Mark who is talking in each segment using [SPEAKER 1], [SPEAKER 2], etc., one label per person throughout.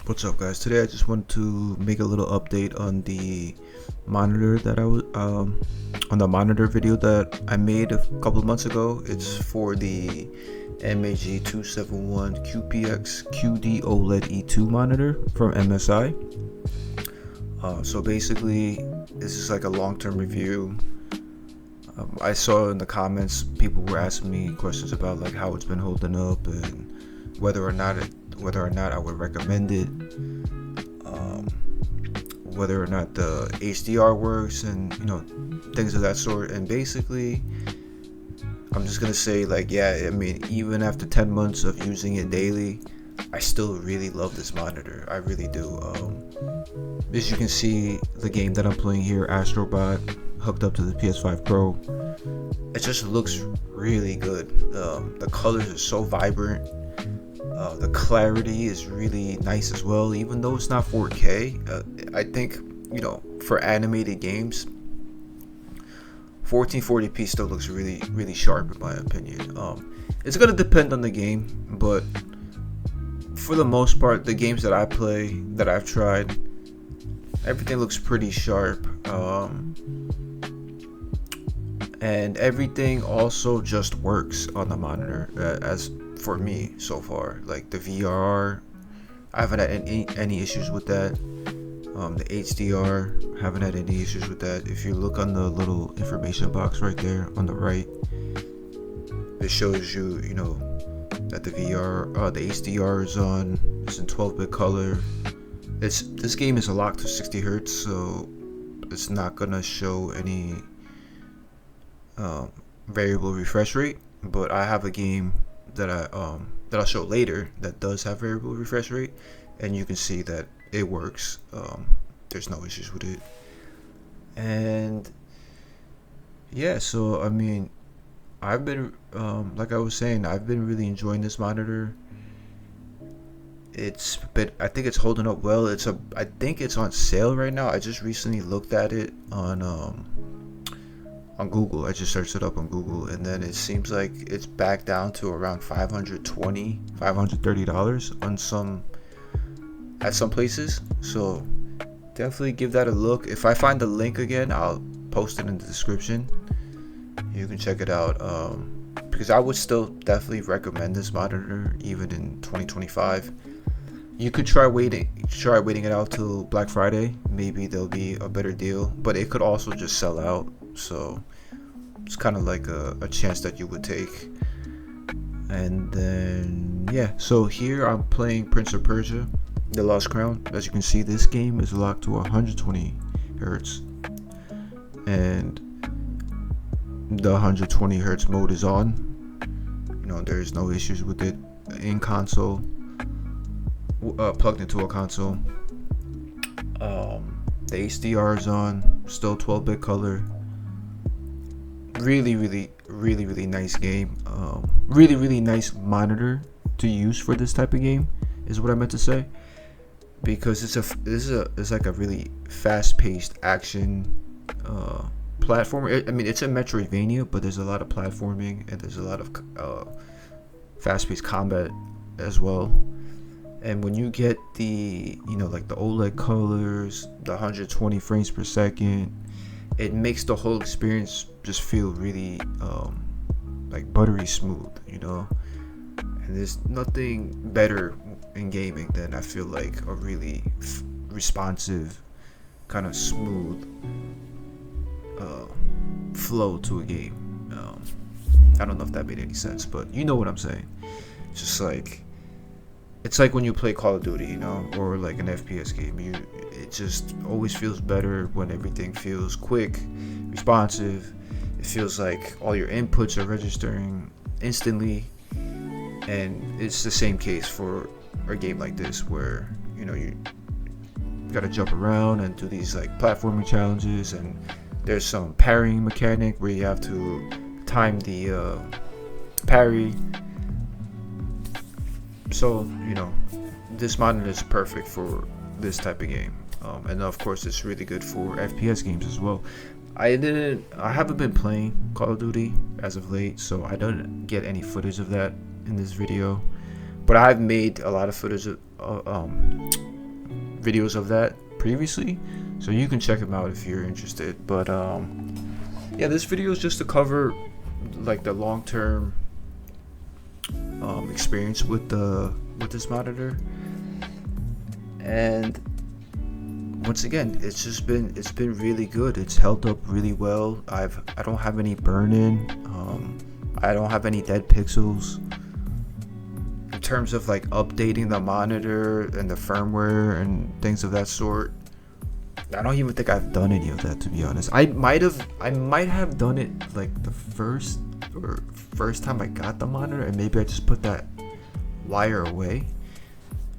[SPEAKER 1] What's up, guys? Today I just wanted to make a little update on the monitor that I was on the monitor video that I made a couple of months ago. It's for the MAG 271 QPX QD-OLED E2 monitor from MSI. So basically, this is like a long-term review. I saw in the comments people were asking me questions about like how it's been holding up and whether or not I would recommend it, whether or not the HDR works, and things of that sort. And basically, I'm just gonna say like, yeah, I mean, even after 10 months of using it daily, I still really love this monitor. I really do. As you can see, the game that I'm playing here, Astrobot, hooked up to the PS5 Pro, it just looks really good. The colors are so vibrant. The clarity is really nice as well, even though it's not 4K. I think, for animated games, 1440p still looks really, really sharp in my opinion. It's gonna depend on the game, but for the most part, the games that I play, that I've tried, everything looks pretty sharp. And everything also just works on the monitor, as for me so far. Like the VRR, I haven't had any issues with that. The HDR, haven't had any issues with that. If you look on the little information box right there on the right, it shows you, that the HDR is on. It's in 12-bit color. This game is locked to 60 hertz, so it's not gonna show any variable refresh rate. But I have a game that I'll show later that does have variable refresh rate, and you can see that it works. There's no issues with it. And yeah, so I mean, I've been like I was saying, I've been really enjoying this monitor. I think it's holding up well. I think it's on sale right now. I just recently looked at it on Google. I just searched it up on Google, and then it seems like it's back down to around $530 at some places. So definitely give that a look. If I find the link again, I'll post it in the description. You can check it out, because I would still definitely recommend this monitor even in 2025. You could try waiting it out till Black Friday. Maybe there'll be a better deal, but it could also just sell out. So it's kind of like a chance that you would take. And then yeah, so here I'm playing Prince of Persia: The Lost Crown. As you can see, this game is locked to 120 hertz, and the 120 hertz mode is on. There's no issues with it in console, plugged into a console. The HDR is on, still 12-bit color. Really, really, really, really nice game. Really, really nice monitor to use for this type of game, is what I meant to say, because it's like a really fast-paced action platformer. I mean, it's a Metroidvania, but there's a lot of platforming and there's a lot of fast-paced combat as well. And when you get the like the OLED colors, the 120 frames per second, it makes the whole experience just feel really like buttery smooth, and there's nothing better in gaming than, I feel like, a really responsive, kind of smooth flow to a game. I don't know if that made any sense, but you know what I'm saying. It's like when you play Call of Duty, or like an FPS game. It just always feels better when everything feels quick, responsive. It feels like all your inputs are registering instantly, and it's the same case for a game like this, where you gotta jump around and do these like platforming challenges, and there's some parrying mechanic where you have to time the parry. So this monitor is perfect for this type of game, and of course it's really good for FPS games as well. I haven't been playing Call of Duty as of late, so I don't get any footage of that in this video, but I've made a lot of footage of videos of that previously, so you can check them out if you're interested. But yeah, this video is just to cover like the long-term experience with this monitor. And once again, it's been really good. It's held up really well. I don't have any burn-in. I don't have any dead pixels. In terms of like updating the monitor and the firmware and things of that sort, I don't even think I've done any of that, to be honest. I might have done it like the first time I got the monitor, and maybe I just put that wire away.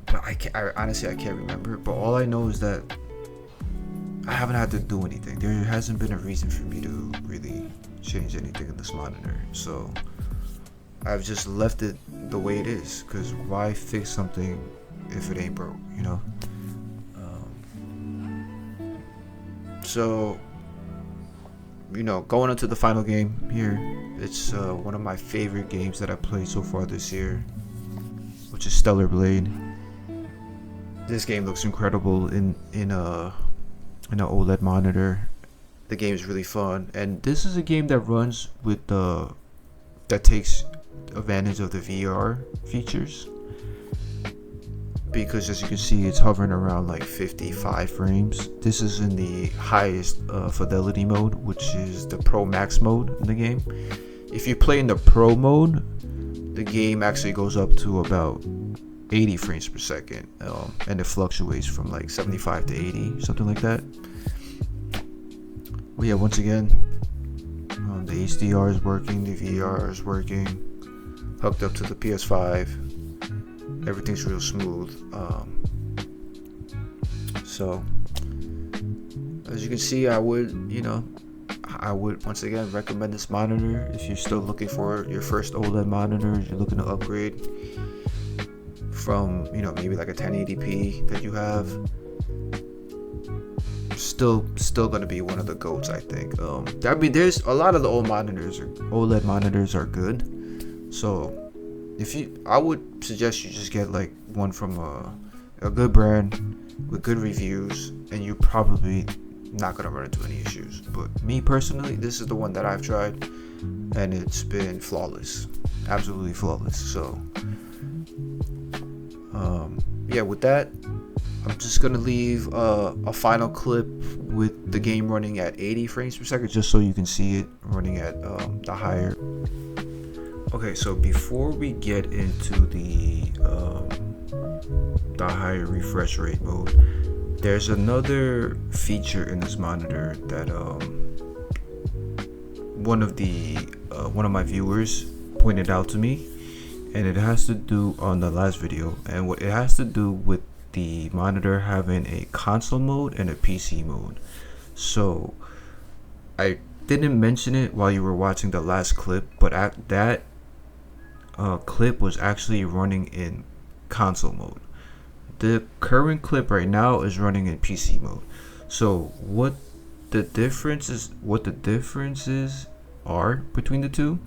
[SPEAKER 1] But I honestly can't remember. But all I know is that I haven't had to do anything. There hasn't been a reason for me to really change anything in this monitor, so I've just left it the way it is, because why fix something if it ain't broke, you know? So, you know, going into the final game here, it's one of my favorite games that I played so far this year, which is Stellar Blade. This game looks incredible in an OLED monitor. The game is really fun, and this is a game that runs with that takes advantage of the VR features, because as you can see, it's hovering around like 55 frames. This is in the highest fidelity mode, which is the Pro Max mode in the game. If you play in the Pro mode, the game actually goes up to about 80 frames per second, and it fluctuates from like 75 to 80, something like that. But yeah, once again, the HDR is working, the VR is working, hooked up to the PS5. Everything's real smooth. So as you can see, I would once again recommend this monitor if you're still looking for your first OLED monitor. You're looking to upgrade from, you know, maybe like a 1080p that you have. Still gonna be one of the GOATs, I think. I mean, there's a lot of the OLED monitors are good. So I would suggest you just get like one from a good brand with good reviews, and you're probably not gonna run into any issues. But me personally, this is the one that I've tried, and it's been flawless, absolutely flawless. So yeah, with that, I'm just gonna leave a final clip with the game running at 80 frames per second, just so you can see it running at the higher. Okay, so before we get into the higher refresh rate mode, there's another feature in this monitor that one of my viewers pointed out to me, and it has to do on the last video, and what it has to do with the monitor having a console mode and a PC mode. So I didn't mention it while you were watching the last clip, but that clip was actually running in console mode. The current clip right now is running in PC mode. So what the differences are between the two,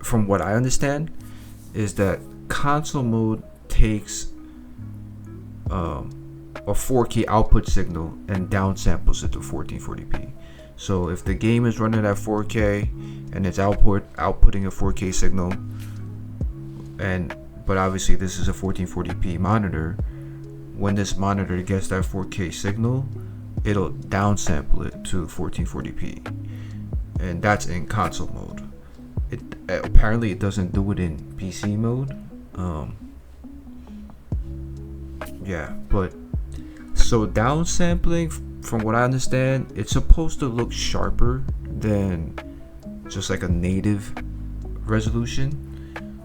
[SPEAKER 1] from what I understand, is that console mode takes a 4K output signal and downsamples it to 1440p. So if the game is running at 4K and it's outputting a 4K signal, but obviously this is a 1440p monitor, when this monitor gets that 4K signal, it'll downsample it to 1440p, and that's in console mode. Apparently it doesn't do it in PC mode. Yeah, but so downsampling, from what I understand, it's supposed to look sharper than just like a native resolution.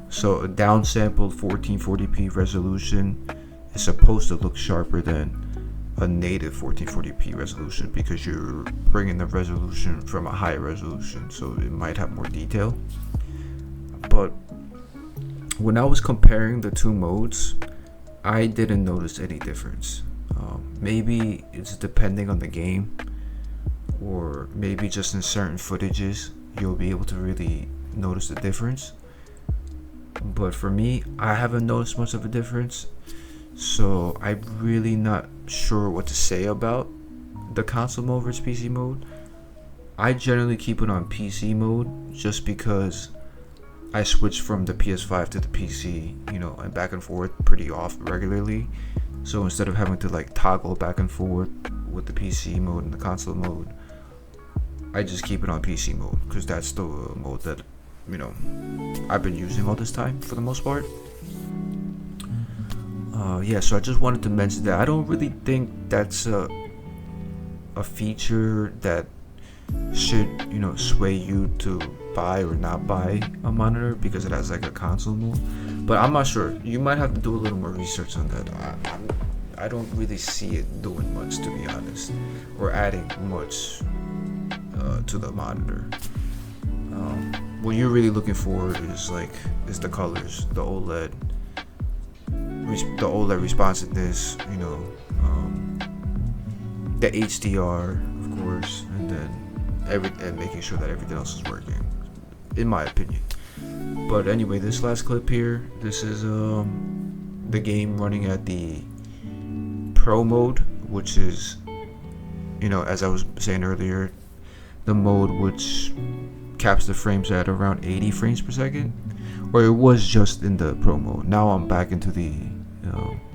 [SPEAKER 1] So a downsampled 1440p resolution is supposed to look sharper than a native 1440p resolution, because you're bringing the resolution from a higher resolution, so it might have more detail. But when I was comparing the two modes, I didn't notice any difference. Maybe it's depending on the game, or maybe just in certain footages you'll be able to really notice the difference. But for me, I haven't noticed much of a difference. so I'm really not sure what to say about the console mode versus PC mode. I generally keep it on PC mode just because I switch from the PS5 to the PC, you know, and back and forth pretty often regularly. So instead of having to like toggle back and forth with the PC mode and the console mode, I just keep it on PC mode because that's the mode that, you know, I've been using all this time for the most part. Yeah, so I just wanted to mention that I don't really think that's a feature that should, you know, sway you to buy or not buy a monitor because it has like a console mode. But I'm not sure. You might have to do a little more research on that. I don't really see it doing much, to be honest, or adding much to the monitor. What you're really looking for is the colors, the OLED responsiveness, you know, the HDR, of course, and then making sure that everything else is working, in my opinion. But anyway, this last clip here, this is the game running at the Pro mode, which is, you know, as I was saying earlier, the mode which caps the frames at around 80 frames per second, or it was just in the Pro mode. Now I'm back into the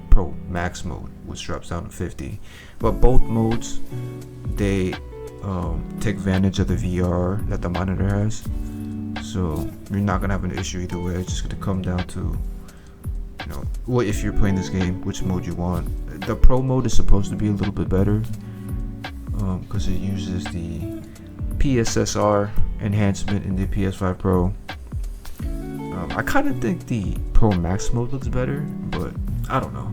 [SPEAKER 1] Pro Max mode, which drops down to 50. But both modes, they take advantage of the VR that the monitor has, so you're not gonna have an issue either way. It's just gonna come down to, you know, what if you're playing this game, which mode you want. The Pro mode is supposed to be a little bit better because it uses the PSSR enhancement in the PS5 Pro. I kind of think the Pro Max mode looks better, but I don't know.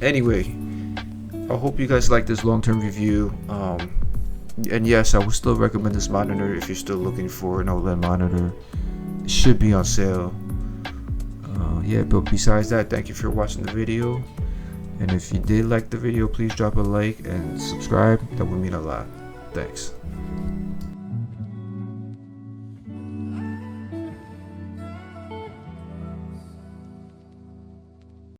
[SPEAKER 1] Anyway, I hope you guys like this long-term review. And yes, I would still recommend this monitor if you're still looking for an OLED monitor. It should be on sale. Yeah, but besides that, thank you for watching the video. And if you did like the video, please drop a like and subscribe. That would mean a lot. Thanks.